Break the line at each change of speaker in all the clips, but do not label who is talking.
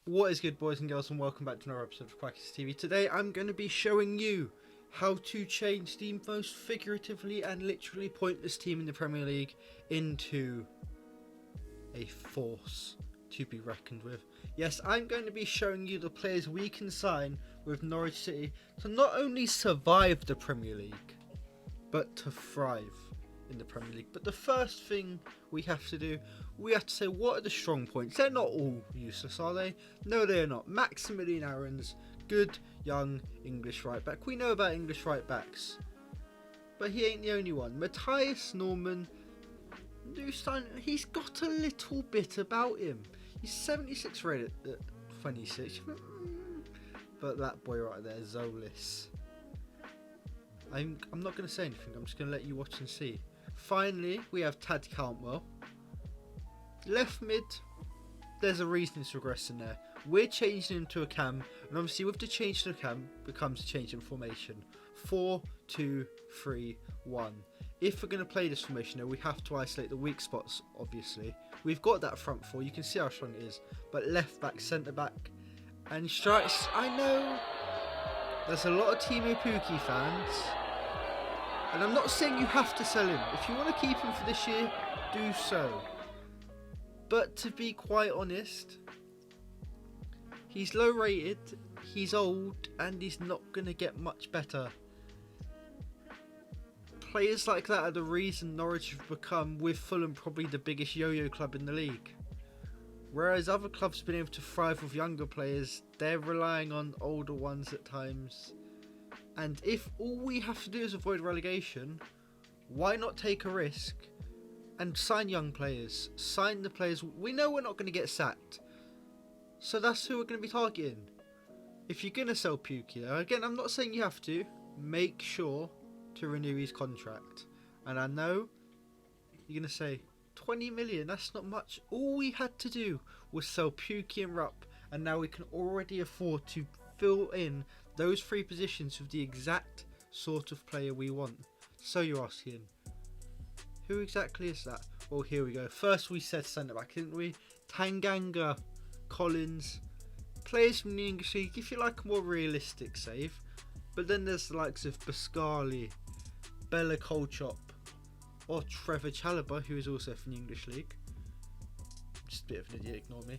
What is good, boys and girls, and welcome back to another episode of Quackers TV. Today I'm going to be showing you how to change the most figuratively and literally pointless team in the Premier League into a force to be reckoned with. Yes, I'm going to be showing you the players we can sign with Norwich City to not only survive the Premier League, but to thrive in the Premier League. But the first thing we have to do, we have to say, what are the strong points? They're not all useless, are they? No, they are not. Maximilian Aarons, good young English right back. We know about English right backs, but he ain't the only one. Matthias Norman, he's got a little bit about him. He's 76 rated at 26, but that boy right there, Zolis. I'm not going to say anything. I'm just going to let you watch and see. Finally, we have Tad Cantwell. Left mid, there's a reason it's regressing there. We're changing him to a cam, and obviously with the change to a cam becomes a change in formation. 4-2-3-1. If we're going to play this formation, though, we have to isolate the weak spots, obviously. We've got that front four, you can see how strong it is. But left back, centre back, and strikes. I know there's a lot of Timo Pukki fans, and I'm not saying you have to sell him. If you want to keep him for this year, do so. But to be quite honest, he's low rated, he's old, and he's not going to get much better. Players like that are the reason Norwich have become, with Fulham, probably the biggest yo-yo club in the league. Whereas other clubs have been able to thrive with younger players, they're relying on older ones at times. And if all we have to do is avoid relegation, why not take a risk and sign young players? Sign the players. We know we're not going to get sacked, so that's who we're going to be targeting. If you're going to sell Pukki, again, I'm not saying you have to, make sure to renew his contract. And I know you're going to say, 20 million, that's not much. All we had to do was sell Pukki and Rupp, and now we can already afford to fill in those three positions with the exact sort of player we want. So you're asking, who exactly is that? Well, here we go. First we said centre back, didn't we? Tanganga, Collins, players from the English League, if you like a more realistic save. But then there's the likes of Pascali, Bella Kolchop, or Trevor Chalobah, who is also from the English League. Just a bit of an idiot, ignore me.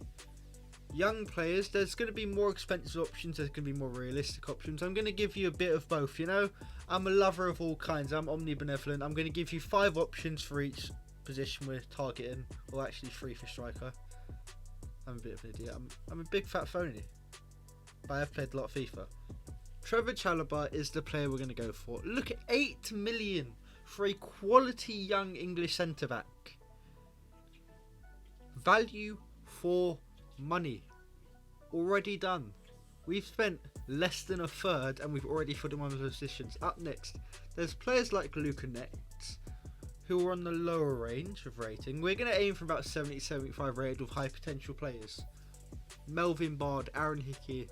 Young players, there's going to be more expensive options, there's going to be more realistic options. I'm going to give you a bit of both, you know. I'm a lover of all kinds, I'm omnibenevolent. I'm going to give you 5 options for each position we're targeting, or actually 3 for striker. I'm a bit of an idiot, I'm a big fat phony, but I have played a lot of FIFA. Trevor Chalobah is the player we're going to go for. Look at 8 million for a quality young English centre-back. Value for money. Already done. We've spent less than a third and we've already filled in one of those positions. Up next, there's players like Luca Netz, who are on the lower range of rating. We're going to aim for about 70-75 rated with high potential players. Melvin Bard, Aaron Hickey,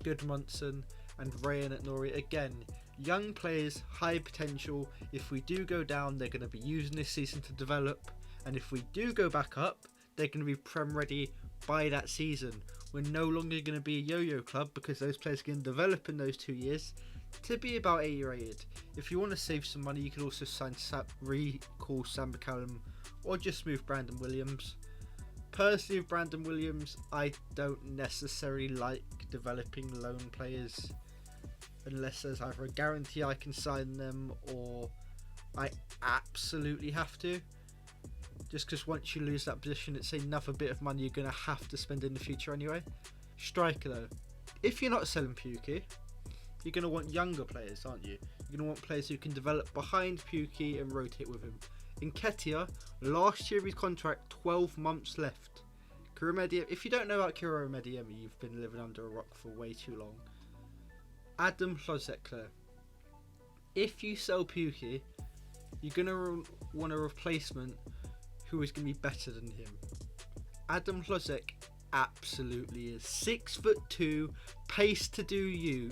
Gudmundsson, and Rayan at Norwich. Again, young players, high potential. If we do go down, they're going to be using this season to develop, and if we do go back up, they're going to be Prem ready by that season. We're no longer going to be a yo-yo club, because those players can develop in those 2 years to be about 80 rated. If you want to save some money, you could also recall Sam McCallum, or just move Brandon Williams. Personally, with Brandon Williams, I don't necessarily like developing loan players unless there's either a guarantee I can sign them or I absolutely have to. Just because once you lose that position, it's another bit of money you're going to have to spend in the future anyway. Striker though, if you're not selling Pukki, you're going to want younger players, aren't you? You're going to want players who can develop behind Pukki and rotate with him. Nketiah, last year of his contract, 12 months left. If you don't know about Kiro Mediemi, you've been living under a rock for way too long. Adam Hlozek, if you sell Pukki, you're going to want a replacement who is going to be better than him. Adam Hlozek absolutely is. 6'2", pace to do you.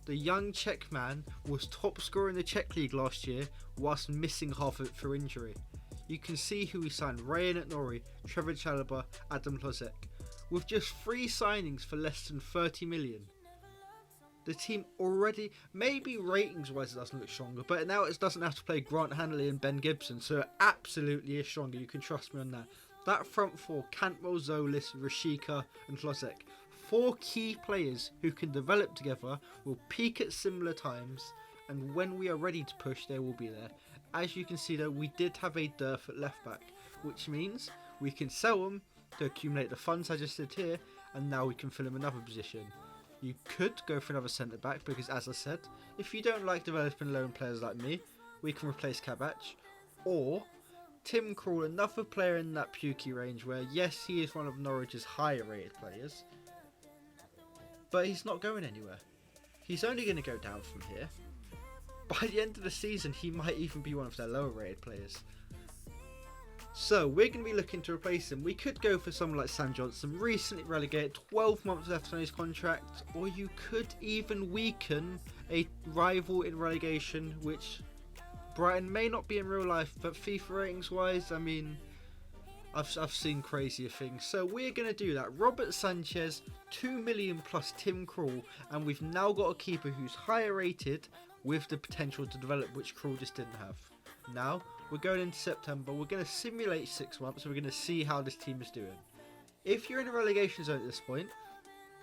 The young Czech man was top scorer in the Czech League last year whilst missing half of it for injury. You can see who we signed: Rayan at Norwich, Trevor Chalobah, Adam Hlozek. with just 3 signings for less than 30 million. The team already, maybe ratings wise it doesn't look stronger, but now it doesn't have to play Grant Hanley and Ben Gibson, so it absolutely is stronger. You can trust me on that. That front four, Cantwell, Zolis, Rashika and Klosek, 4 key players who can develop together, will peak at similar times, and when we are ready to push, they will be there. As you can see though, we did have a dearth at left back, which means we can sell them to accumulate the funds I just did here, and now we can fill in another position. You could go for another centre back because, as I said, if you don't like developing lone players like me, we can replace Kabach. Or Tim Krul, another player in that Pukey range where, yes, he is one of Norwich's higher rated players, but he's not going anywhere. He's only going to go down from here. By the end of the season, he might even be one of their lower rated players. So we're going to be looking to replace him. We could go for someone like Sam Johnson, recently relegated, 12 months left on his contract, or you could even weaken a rival in relegation, which Brighton may not be in real life, but FIFA ratings wise, I mean, I've seen crazier things. So we're going to do that. Robert Sanchez, 2 million plus Tim Krul, and we've now got a keeper who's higher rated with the potential to develop, which Krul just didn't have. Now we're going into September, we're going to simulate 6 months, and we're going to see how this team is doing. If you're in a relegation zone at this point,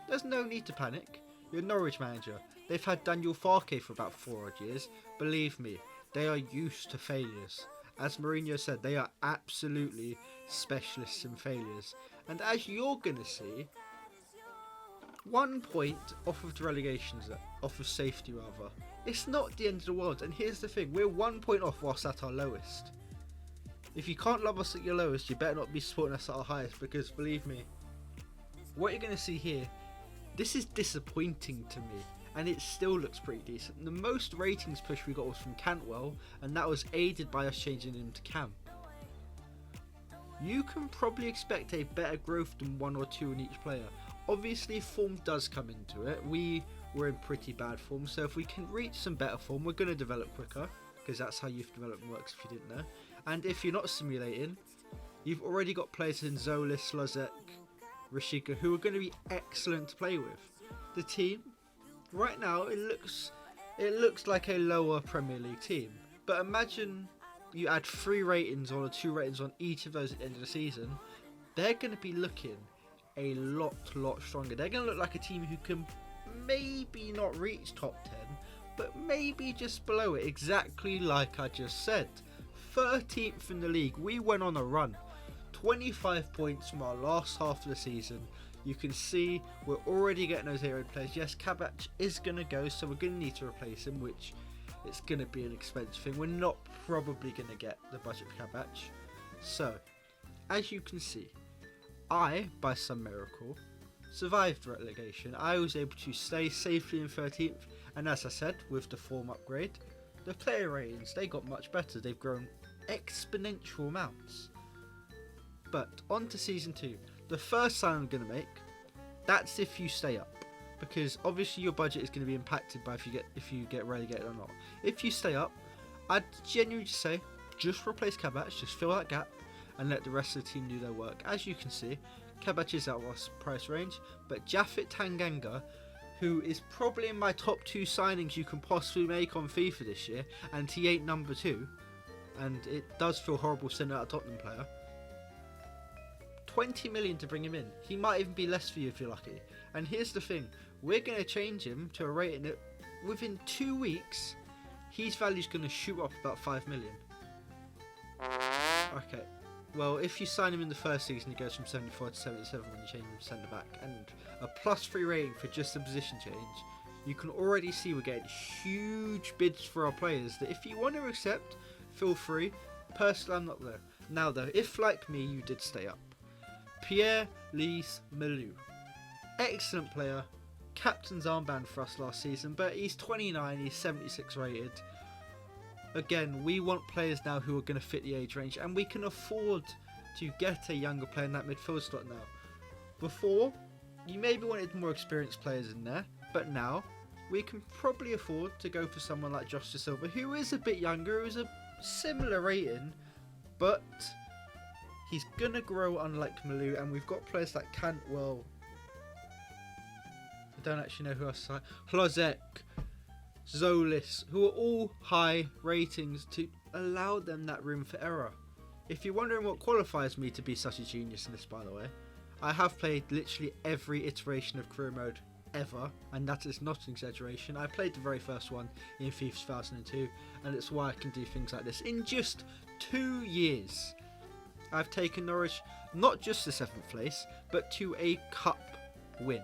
there's no need to panic. You're a Norwich manager. They've had Daniel Farke for about 4 odd years. Believe me, they are used to failures. As Mourinho said, they are absolutely specialists in failures. And as you're going to see, 1 point off of the relegation zone, off of safety rather, it's not the end of the world. And here's the thing, we're 1 point off whilst at our lowest. If you can't love us at your lowest, you better not be supporting us at our highest, because believe me, what you're going to see here, this is disappointing to me, and it still looks pretty decent. The most ratings push we got was from Cantwell, and that was aided by us changing him to Cam. You can probably expect a better growth than 1 or 2 in each player. Obviously form does come into it. We were in pretty bad form, so if we can reach some better form, we're going to develop quicker, because that's how youth development works if you didn't know. And if you're not simulating, you've already got players in Zolis, Slozek, Rashika who are going to be excellent to play with. The team right now, it looks like a lower Premier League team, but imagine you add 3 ratings or 2 ratings on each of those at the end of the season. They're going to be looking a lot stronger. They're going to look like a team who can maybe not reach top 10, but maybe just below it, exactly like I just said. 13th in the league. We went on a run, 25 points from our last half of the season. You can see we're already getting those hero players. Yes, Kabach is going to go, so we're going to need to replace him, which it's going to be an expensive thing. We're not probably going to get the budget for Kabach. So, as you can see, I, by some miracle, survived relegation. I was able to stay safely in 13th, and as I said, with the form upgrade, the player ratings, they got much better. They've grown exponential amounts. But on to season 2. The first sign I'm going to make, that's if you stay up, because obviously your budget is going to be impacted by if you get relegated or not. If you stay up, I'd genuinely say just replace Kabach, just fill that gap, and let the rest of the team do their work. As you can see, Kabach is out of our price range, but Japhet Tanganga, who is probably in my top 2 signings you can possibly make on FIFA this year, and he ain't number 2, and it does feel horrible sending out a Tottenham player. 20 million to bring him in. He might even be less for you if you're lucky. And here's the thing, we're going to change him to a rating that within 2 weeks his value is going to shoot up about 5 million. Okay, well, if you sign him in the first season, he goes from 74 to 77 when you change him to centre back, and a +3 rating for just a position change. You can already see we're getting huge bids for our players that if you want to accept, feel free. Personally, I'm not there. Now though, if like me you did stay up, Pierre-Lise Melou, excellent player, captain's armband for us last season, but he's 29, he's 76 rated. Again, we want players now who are going to fit the age range, and we can afford to get a younger player in that midfield slot now. Before, you maybe wanted more experienced players in there, but now we can probably afford to go for someone like Josh De Silva, who is a bit younger, who is a similar rating, but He's going to grow unlike Malou, and we've got players like Cantwell. I don't actually know who else. Hlozek, Zolis, who are all high ratings to allow them that room for error. If you're wondering what qualifies me to be such a genius in this, by the way, I have played literally every iteration of career mode ever, and that is not an exaggeration. I played the very first one in FIFA 2002, and it's why I can do things like this. In just 2 years, I've taken Norwich not just to 7th place, but to a cup win.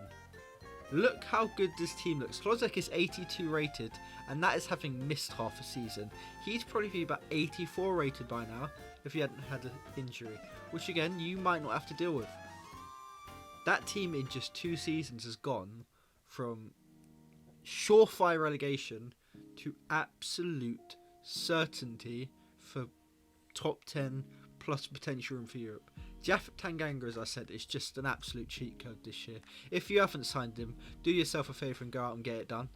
Look how good this team looks. Hlozek is 82 rated, and that is having missed half a season. He'd probably be about 84 rated by now if he hadn't had an injury, which again, you might not have to deal with. That team in just 2 seasons has gone from surefire relegation to absolute certainty for top 10 plus potential room for Europe. Japhet Tanganga, as I said, is just an absolute cheat code this year. If you haven't signed him, do yourself a favour and go out and get it done.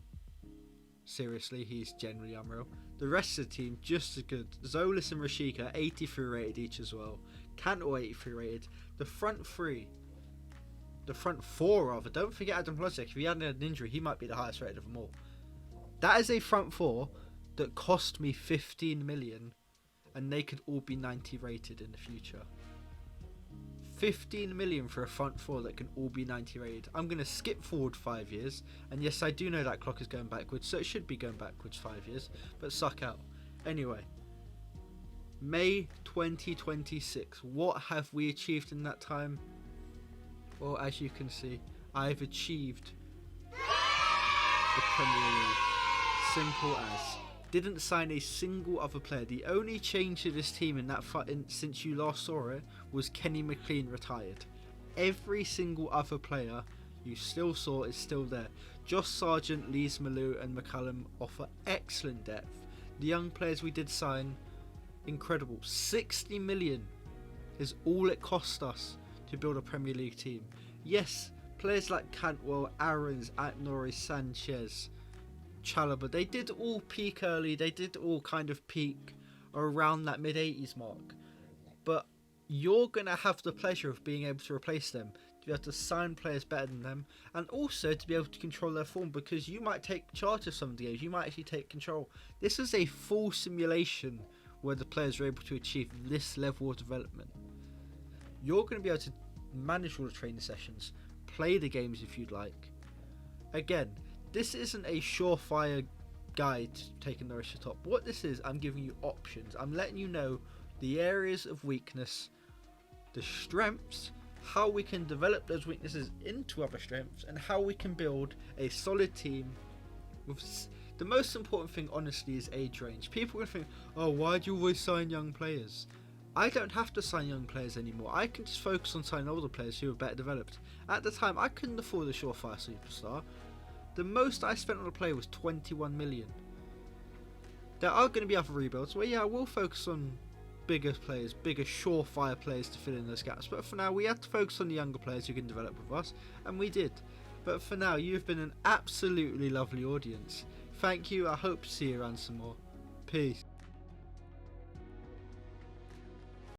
Seriously, he's generally unreal. The rest of the team, just as good. Zolis and Rashika, 83 rated each as well. Cantwell, 83 rated. The front four rather. Don't forget Adam Hlozek. If he hadn't had an injury, he might be the highest rated of them all. That is a front four that cost me 15 million, and they could all be 90 rated in the future. 15 million for a front four that can all be 90 rated. I'm going to skip forward 5 years, and yes, I do know that clock is going backwards, so it should be going backwards 5 years, but suck out. Anyway, May 2026. What have we achieved in that time? Well, as you can see, I've achieved the Premier League. Simple as. Didn't sign a single other player. The only change to this team in that since you last saw it was Kenny McLean retired. Every single other player you still saw is still there. Josh Sargent, Lees Malou and McCallum offer excellent depth. The young players we did sign, incredible. 60 million is all it cost us to build a Premier League team. Yes, players like Cantwell, Aarons, Norris, Sanchez, Chalobah, they did all peak early, they did all kind of peak around that mid-80s mark, but you're going to have the pleasure of being able to replace them, to be able to sign players better than them, and also to be able to control their form, because you might take charge of some of the games, you might actually take control. This is a full simulation where the players are able to achieve this level of development. You're going to be able to manage all the training sessions, play the games if you'd like. Again, this isn't a surefire guide to taking Norwich to top. What this is, I'm giving you options. I'm letting you know the areas of weakness, the strengths, how we can develop those weaknesses into other strengths, and how we can build a solid team. With the most important thing, honestly, is age range. People are going to think, oh, why do you always sign young players? I don't have to sign young players anymore. I can just focus on signing older players who are better developed. At the time, I couldn't afford a surefire superstar. The most I spent on a player was 21 million. There are going to be other rebuilds where, yeah, I will focus on bigger players, bigger surefire players to fill in those gaps. But for now, we had to focus on the younger players who can develop with us, and we did. But for now, you've been an absolutely lovely audience. Thank you. I hope to see you around some more. Peace.